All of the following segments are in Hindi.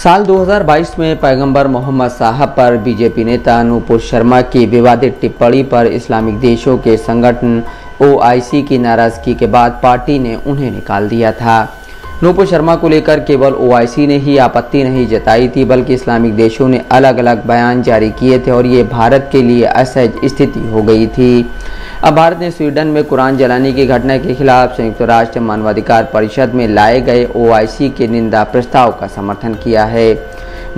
साल 2022 में पैगंबर मोहम्मद साहब पर बीजेपी नेता नूपुर शर्मा की विवादित टिप्पणी पर इस्लामिक देशों के संगठन ओआईसी की नाराजगी के बाद पार्टी ने उन्हें निकाल दिया था। नूपुर शर्मा को लेकर केवल ओआईसी ने ही आपत्ति नहीं जताई थी, बल्कि इस्लामिक देशों ने अलग अलग बयान जारी किए थे और ये भारत के लिए असहज स्थिति हो गई थी। अब भारत ने स्वीडन में कुरान जलाने की घटना के खिलाफ संयुक्त राष्ट्र मानवाधिकार परिषद में लाए गए ओआईसी के निंदा प्रस्ताव का समर्थन किया है।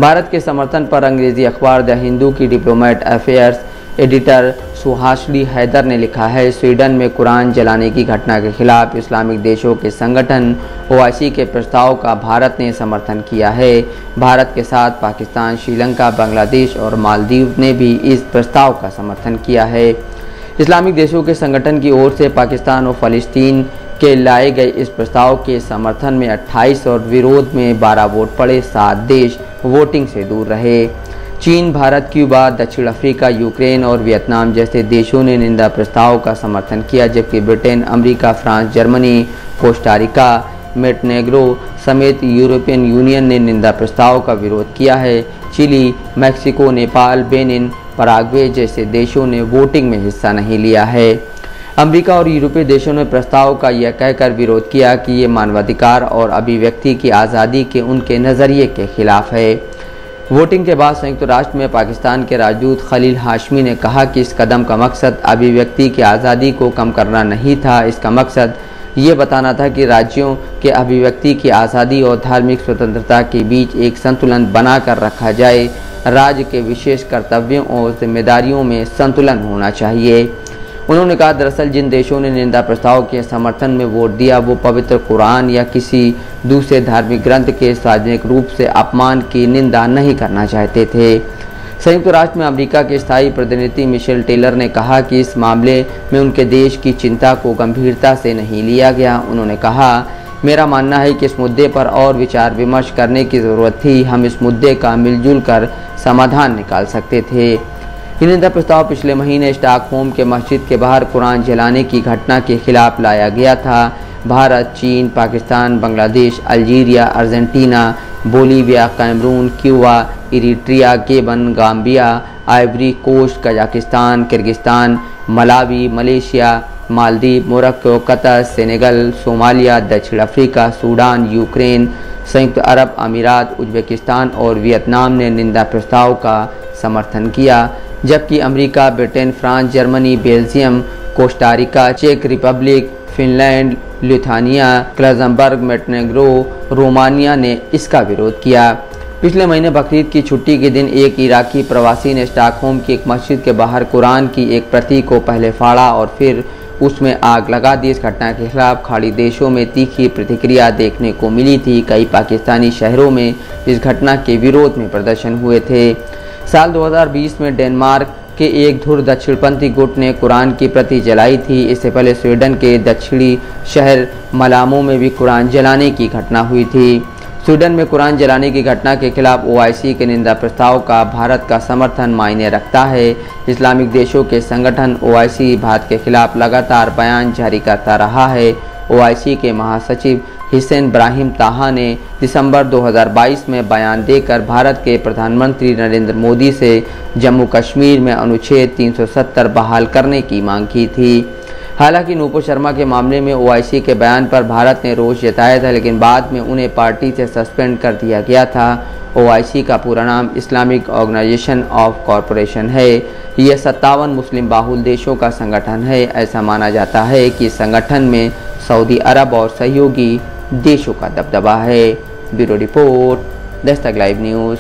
भारत के समर्थन पर अंग्रेजी अखबार द हिंदू की diplomat affairs editor Suhasini Haidar ने लिखा है, स्वीडन में कुरान जलाने की घटना के खिलाफ इस्लामिक देशों के संगठन ओआईसी के प्रस्ताव का भारत ने समर्थन किया है। भारत के साथ पाकिस्तान, श्रीलंका, बांग्लादेश और मालदीव ने भी इस प्रस्ताव का समर्थन किया है। इस्लामिक देशों के संगठन की ओर से पाकिस्तान और फ़लस्तीन के लाए गए इस प्रस्ताव के समर्थन में 28 और विरोध में 12 वोट पड़े। 7 देश वोटिंग से दूर रहे। चीन, भारत, क्यूबा, दक्षिण अफ्रीका, यूक्रेन और वियतनाम जैसे देशों ने निंदा प्रस्ताव का समर्थन किया, जबकि Britain, America, France, Germany, Costa Rica, Montenegro समेत यूरोपियन यूनियन ने निंदा प्रस्ताव का विरोध किया है। Chile, Mexico, Nepal, Benin, Paraguay जैसे देशों ने वोटिंग में हिस्सा नहीं लिया है। अमेरिका और यूरोपीय देशों ने प्रस्ताव का यह कहकर विरोध किया कि ये मानवाधिकार और अभिव्यक्ति की आज़ादी के उनके नज़रिए के खिलाफ है। वोटिंग के बाद संयुक्त राष्ट्र में पाकिस्तान के राजदूत खलील हाशमी ने कहा कि इस कदम का मकसद अभिव्यक्ति की आज़ादी को कम करना नहीं था, इसका मकसद ये बताना था कि राज्यों के अभिव्यक्ति की आज़ादी और धार्मिक स्वतंत्रता के बीच एक संतुलन बना कर रखा जाए। राज्य के विशेष कर्तव्यों और जिम्मेदारियों में संतुलन होना चाहिए। उन्होंने कहा, दरअसल जिन देशों ने निंदा प्रस्ताव के समर्थन में वोट दिया वो पवित्र कुरान या किसी दूसरे धार्मिक ग्रंथ के सार्वजनिक रूप से अपमान की निंदा नहीं करना चाहते थे। संयुक्त राष्ट्र में अमेरिका के स्थायी प्रतिनिधि मिशेल टेलर ने कहा कि इस मामले में उनके देश की चिंता को गंभीरता से नहीं लिया गया। उन्होंने कहा, मेरा मानना है कि इस मुद्दे पर और विचार विमर्श करने की ज़रूरत थी। हम इस मुद्दे का मिलजुल कर समाधान निकाल सकते थे। ये निंदा प्रस्ताव पिछले महीने स्टॉकहोम के मस्जिद के बाहर कुरान जलाने की घटना के खिलाफ लाया गया था। भारत, चीन, Pakistan, Bangladesh, Algeria, Argentina, Bolivia, Cameroon, Cuba, Eritrea, Gabon, Gambia, Ivory Coast, Kazakhstan, Kyrgyzstan, Malawi, Malaysia, Maldives, Morocco, Qatar, Senegal, Somalia, दक्षिण अफ्रीका, सूडान, यूक्रेन, संयुक्त अरब अमीरात, उज्बेकिस्तान और वियतनाम ने निंदा प्रस्ताव का समर्थन किया, जबकि America, Britain, France, Germany, Belgium, Costa Rica, चेक Republic, Finland, Lithuania, Luxembourg, Montenegro, Romania ने इसका विरोध किया। पिछले महीने बकरीद की छुट्टी के दिन एक इराकी प्रवासी ने स्टॉकहोम की एक मस्जिद के बाहर कुरान की एक प्रति को पहले फाड़ा और फिर उसमें आग लगा दी। इस घटना के खिलाफ खाड़ी देशों में तीखी प्रतिक्रिया देखने को मिली थी। कई पाकिस्तानी शहरों में इस घटना के विरोध में प्रदर्शन हुए थे। साल 2020 में डेनमार्क के एक धुर दक्षिणपंथी गुट ने कुरान की प्रति जलाई थी। इससे पहले स्वीडन के दक्षिणी शहर मलामो में भी कुरान जलाने की घटना हुई थी। स्वीडन में कुरान जलाने की घटना के खिलाफ ओआईसी के निंदा प्रस्ताव का भारत का समर्थन मायने रखता है। इस्लामिक देशों के संगठन ओआईसी भारत के खिलाफ लगातार बयान जारी करता रहा है। ओआईसी के महासचिव हिसेन ब्राहिम ताहा ने दिसंबर 2022 में बयान देकर भारत के प्रधानमंत्री नरेंद्र मोदी से जम्मू कश्मीर में अनुच्छेद 370 बहाल करने की मांग की थी। हालांकि नूपुर शर्मा के मामले में ओआईसी के बयान पर भारत ने रोष जताया था, लेकिन बाद में उन्हें पार्टी से सस्पेंड कर दिया गया था। ओआईसी का पूरा नाम इस्लामिक ऑर्गेनाइजेशन ऑफ कॉरपोरेशन है। यह 57 मुस्लिम बाहुल देशों का संगठन है। ऐसा माना जाता है कि संगठन में सऊदी अरब और सहयोगी देशों का दबदबा है। Bureau report, Dastak live news.